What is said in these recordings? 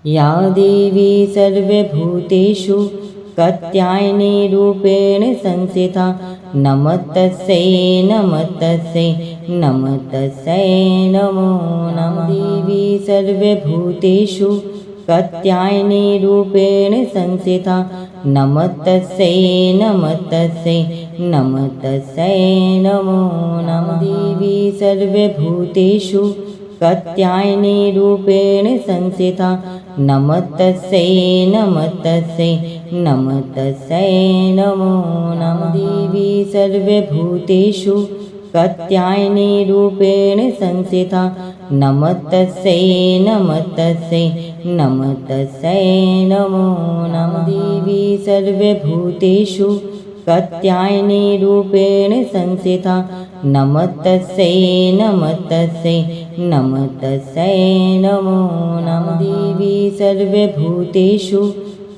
या देवी सर्वभूतेषु कात्यायनीरूपेण संस्थिता नमस्तस्यै नमस्तस्यै नमस्तस्यै नमो नमः। देवी सर्वभूतेषु कात्यायनीरूपेण संस्थिता नमस्तस्यै नमस्तस्यै नमस्तस्यै नमो नमः। देवी सर्वभूतेषु कात्यायनीरूपेण संस्थिता नमस्तस्यै नमस्तस्यै नमस्तस्यै नमो नमः। देवी सर्वभूतेषु कात्यायनीरूपेण संस्थिता नमस्तस्यै नमस्तस्यै नमस्तस्यै नमो नमः। देवी सर्वभूतेषु कात्यायनीरूपेण संस्थिता नमस्तस्यै नमस्तस्यै नमस्तस्यै नमो नमः। देवी सर्वभूतेषु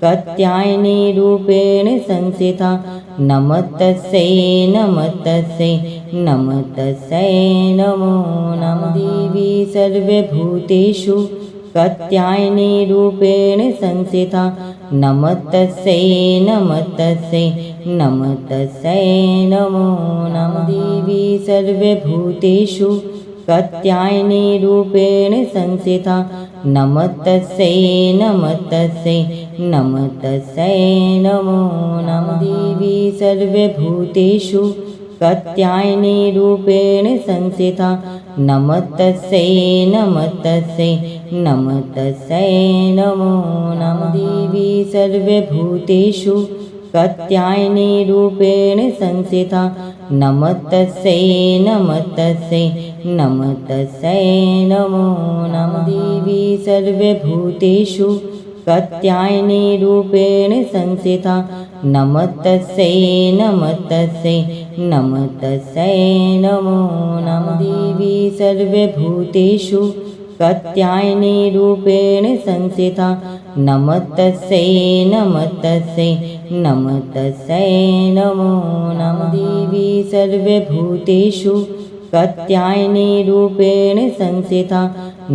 कात्यायनीरूपेण संस्थिता नमस्तस्यै नमस्तस्यै नमस्तस्यै नमो नमः। देवी सर्वभूतेषु कात्यायनीरूपेण संस्थिता नमस्तस्यै नमस्तस्यै नमस्तस्यै नमो नमः। देवी सर्वभूतेषु कात्यायनीरूपेण संस्थिता नमस्तस्यै नमस्तस्यै नमस्तस्यै नमो नमः। देवी सर्वभूतेषु कात्यायनीरूपेण संस्थिता नमस्तस्यै नमस्तस्यै नमस्तस्यै नमो नमः। देवी सर्वभूतेषु कात्यायनीरूपेण संस्थिता नमस्तस्यै नमस्तस्यै नमस्तस्यै नमो नमः। देवी सर्वभूतेषु कात्यायनीरूपेण संस्थिता नमस्तस्यै नमस्तस्यै नमस्तस्यै नमो नमः। देवी सर्वभूतेषु कात्यायनीरूपेण संस्थिता नमस्तस्यै नमस्तस्यै नमस्तस्यै नमो नमः। देवी सर्वभूतेषु कात्यायनीरूपेण संस्थिता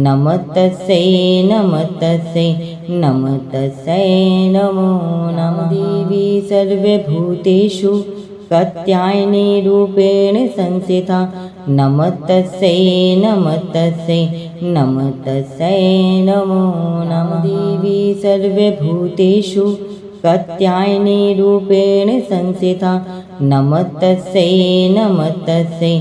नमस्तस्यै नमस्तस्यै नमस्तस्यै नमो नमः। देवी सर्वभूतेषु कात्यायनीरूपेण संस्थिता नमस्तस्यै नमस्तस्यै नमस्तस्यै नमो नमः। देवी सर्वभूतेषु कात्यायनीरूपेण संस्थिता नमस्तस्यै नमस्तस्यै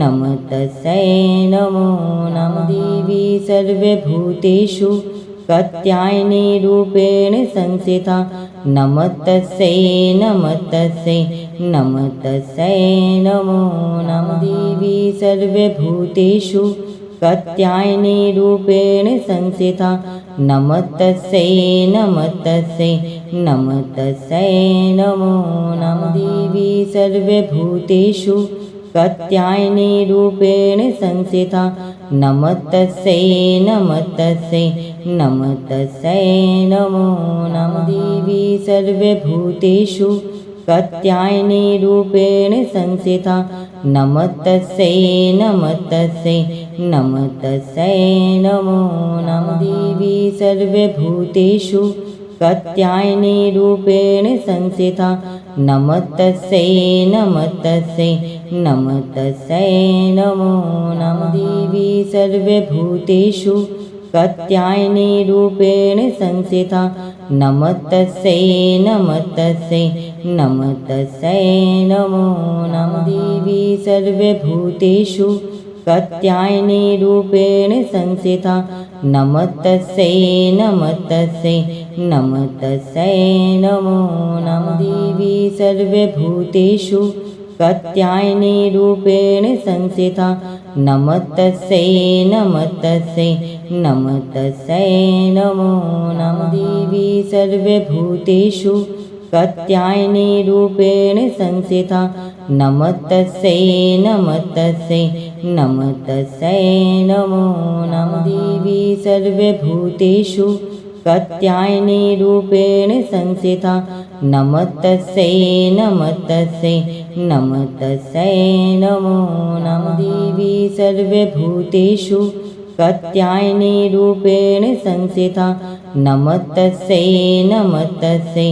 नमस्तस्यै नमो नमः। देवी सर्वभूतेषु कात्यायनीरूपेण संस्थिता नमस्तस्यै नमस्तस्यै नमस्तस्यै नमो नमः। देवी सर्वभूतेषु कात्यायनीरूपेण संस्थिता नमस्तस्यै नमस्तस्यै नमस्तस्यै नमो नमः। देवी सर्वभूतेषु कात्यायनीरूपेण संस्थिता नमस्तस्यै नमस्तस्यै नमस्तस्यै नमो नमः। देवी सर्वभूतेषु कात्यायनीरूपेण संस्थिता नमस्तस्यै नमस्तस्यै नमस्तस्यै नमो नमः। देवी सर्वभूतेषु कात्यायनीरूपेण संस्थिता नमस्तस्यै नमस्तस्यै नमस्तस्यै नमो नमः। देवी सर्वभूतेषु कात्यायनीरूपेण संस्थिता नमस्तस्यै नमस्तस्यै नमस्तस्यै नमो नमः। देवी सर्वभूतेषु कात्यायनीरूपेण संस्थिता नमस्तस्यै नमस्तस्यै नमस्तस्यै नमो नमः। देवी सर्वभूतेषु कात्यायनीरूपेण संस्थिता नमस्तस्यै नमस्तस्यै नमस्तस्यै नमो नमः। देवी सर्वभूतेषु कात्यायनीरूपेण संस्थिता नमस्तस्यै नमस्तस्यै नमस्तस्यै नमो नमः। देवी सर्वभूतेषु कात्यायनीरूपेण संस्थिता नमस्तस्यै नमस्तस्यै नमस्तस्यै नमो नमः। देवी सर्वभूतेषु कात्यायनीरूपेण संस्थिता नमः तस्यै नमः तस्यै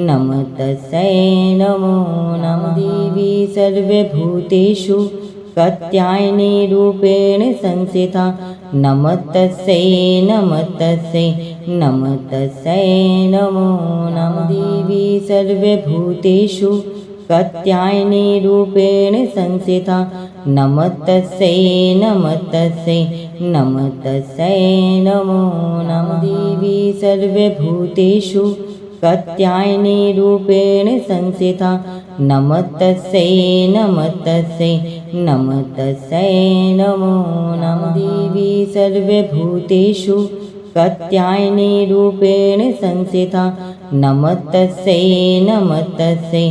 नमः तस्यै नमो नमः। देवी सर्वभूतेषु कात्यायनी रूपेण संस्थिता नमः तस्यै नमः तस्यै नमः तस्यै नमो नमः। देवी सर्वभूतेषु कात्यायनी रूपेण संस्थिता नमः तस्यै नमः तस्यै नमः तस्यै नमो नमः। देवी सर्वभूतेषु कात्यायनी रूपेण संस्थिता नमः तस्यै नमः तस्यै नमः तस्यै नमो नमः। देवी सर्वभूतेषु कात्यायनी रूपेण संस्थिता नमः तस्यै नमः तस्यै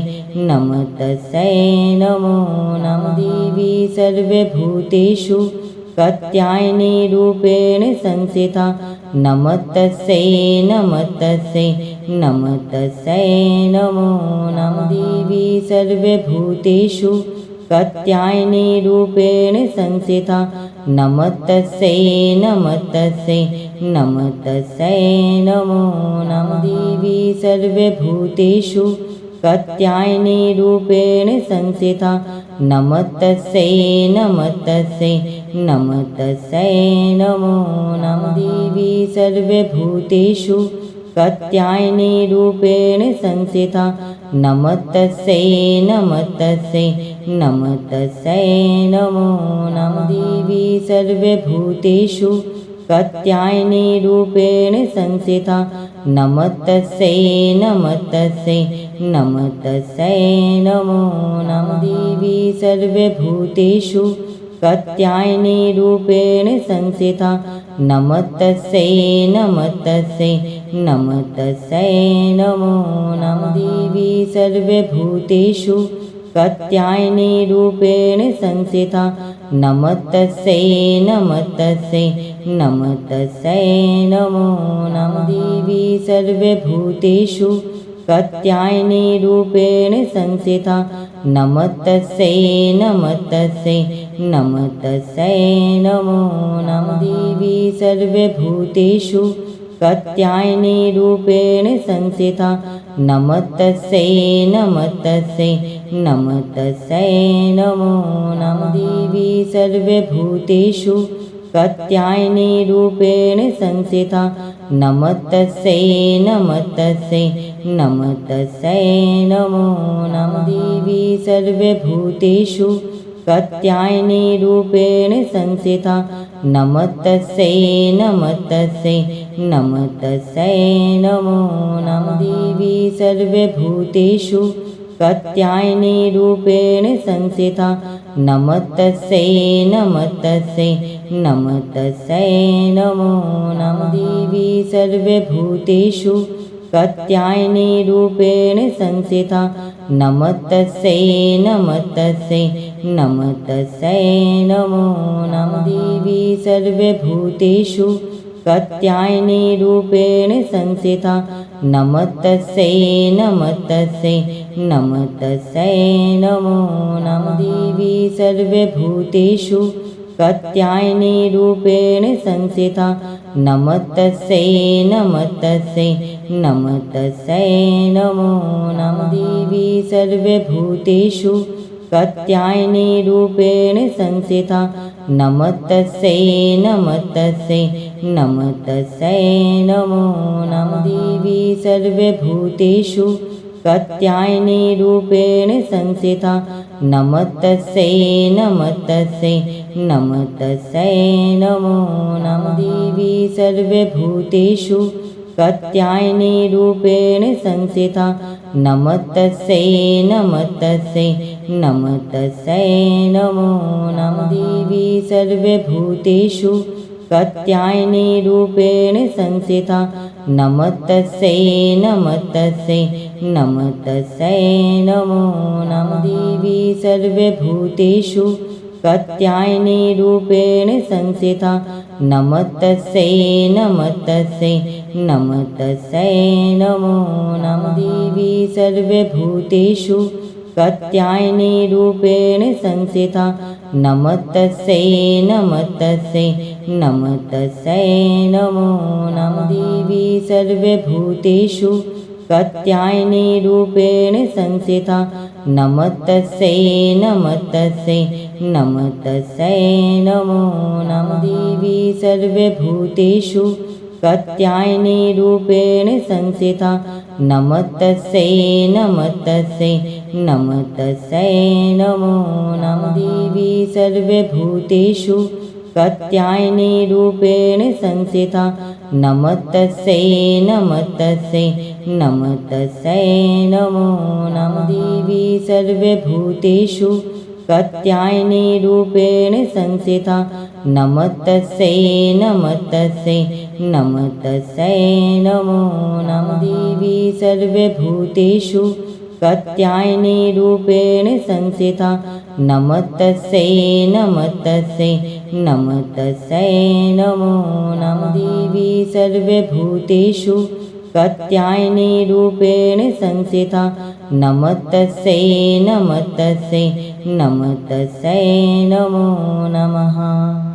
नमः तस्यै नमो नमः। देवी सर्वभूतेषु कात्यायनी रूपेण संस्थिता नमः तस्यै नमः तस्यै नमः तस्यै नमो नमः। देवी सर्वभूतेषु कात्यायनी रूपेण संस्थिता नमः तस्यै नमः तस्यै नमः तस्यै नमो नमः। देवी सर्वभूतेषु कात्यायनी रूपेण संस्थिता नमः तस्यै नमः तस्यै नमः तस्यै नमो नमः। देवी सर्वभूतेषु कात्यायनी रूपेण संस्थिता नमः तस्यै नमः तस्यै नमः तस्यै नमो नमः। देवी सर्वभूतेषु कात्यायनी रूपेण संस्थिता नमः तस्यै नमः तस्यै नमः तस्यै नमो नमः। देवी सर्वभूतेषु कात्यायनी रूपेण संस्थिता नमः तस्यै नमः तस्यै नमः तस्यै नमो नमः। देवी सर्वभूतेषु कात्यायनी रूपेण संस्थिता नमः तस्यै नमः तस्यै नमः तस्यै नमो नमः। देवी सर्वभूतेषु कात्यायनी रूपेण संस्थिता नमः तस्यै नमः तस्यै नमः तस्यै नमो नमः। देवी सर्वभूतेषु कात्यायनी रूपेण संस्थिता नमः तस्यै नमः तस्यै नमः तस्यै नमो नमः। देवी सर्वभूतेषु कात्यायनी रूपेण संस्थिता नमः तस्यै नमः तस्यै नमः तस्यै नमो नमः। देवी सर्वभूतेषु कात्यायनी रूपेण संस्थिता नमः तस्यै नमः तस्यै नमः तस्यै नमो नमः। देवी सर्वभूतेषु कात्यायनी रूपेण संस्थिता नमः तस्यै नमः तस्यै नमः तस्यै नमो नमः। देवी सर्वभूतेषु कात्यायनी रूपेण संस्थिता नमः तस्यै नमः तस्यै नमः तस्यै नमो नमः। देवी सर्वभूतेषु कात्यायनी रूपेण संस्थिता नमः तस्यै नमः तस्यै नमः तस्यै नमो नमः। देवी सर्वभूतेषु कात्यायनी रूपेण संस्थिता नमः तस्यै नमः तस्यै नमः तस्यै नमो नमः। देवी सर्वभूतेषु कात्यायनी रूपेण संस्थिता नमः तस्यै नमः तस्यै नमः तस्यै नमो नमः। देवी सर्वभूतेषु कात्यायनी रूपेण संस्थिता नमः तस्यै नमः तस्यै नमः तस्यै नमो नमः। देवी सर्वभूतेषु कात्यायनी रूपेण संस्थिता नमः तस्यै नमः तस्यै नमः तस्यै नमो नमः। देवी सर्वभूतेषु कात्यायनी रूपेण संस्थिता नमः तस्यै नमः तस्यै नमः तस्यै नमो नमः। देवी सर्वभूतेषु कात्यायनी रूपेण संस्थिता नमः तस्यै नमः तस्यै नमः तस्यै नमो नमः। देवी सर्वभूतेषु कात्यायनी रूपेण संस्थिता नमस्तस्यै नमस्तस्यै नमस्तस्यै नमो नमः। देवी सर्वभूतेषु कात्यायनी रूपेण संस्थिता नमस्तस्यै नमस्तस्यै नमस्तस्यै नमो नमः। देवी सर्वभूतेषु कात्यायनी रूपेण संस्थिता नमस्तस्यै नमस्तस्यै नमस्तस्यै नमो नमः। देवी सर्वभूतेषु कात्यायनी रूपेण संस्थिता नमस्तस्यै नमस्तस्यै नमस्तस्यै नमो नमः। देवी सर्वभूतेषु कात्यायनी रूपेण संस्थिता नमस्तस्यै नमस्तस्यै नमस्तस्यै नमो नमः। देवी सर्वभूतेषु कात्यायनी रूपेण संस्थिता नमस्तस्यै नमस्तस्यै नमस्तस्यै नमो नमः। देवी सर्वभूतेषु कात्यायनी रूपेण संस्थिता नमस्तस्यै नमस्तस्यै नमस्तस्यै नमो नमः।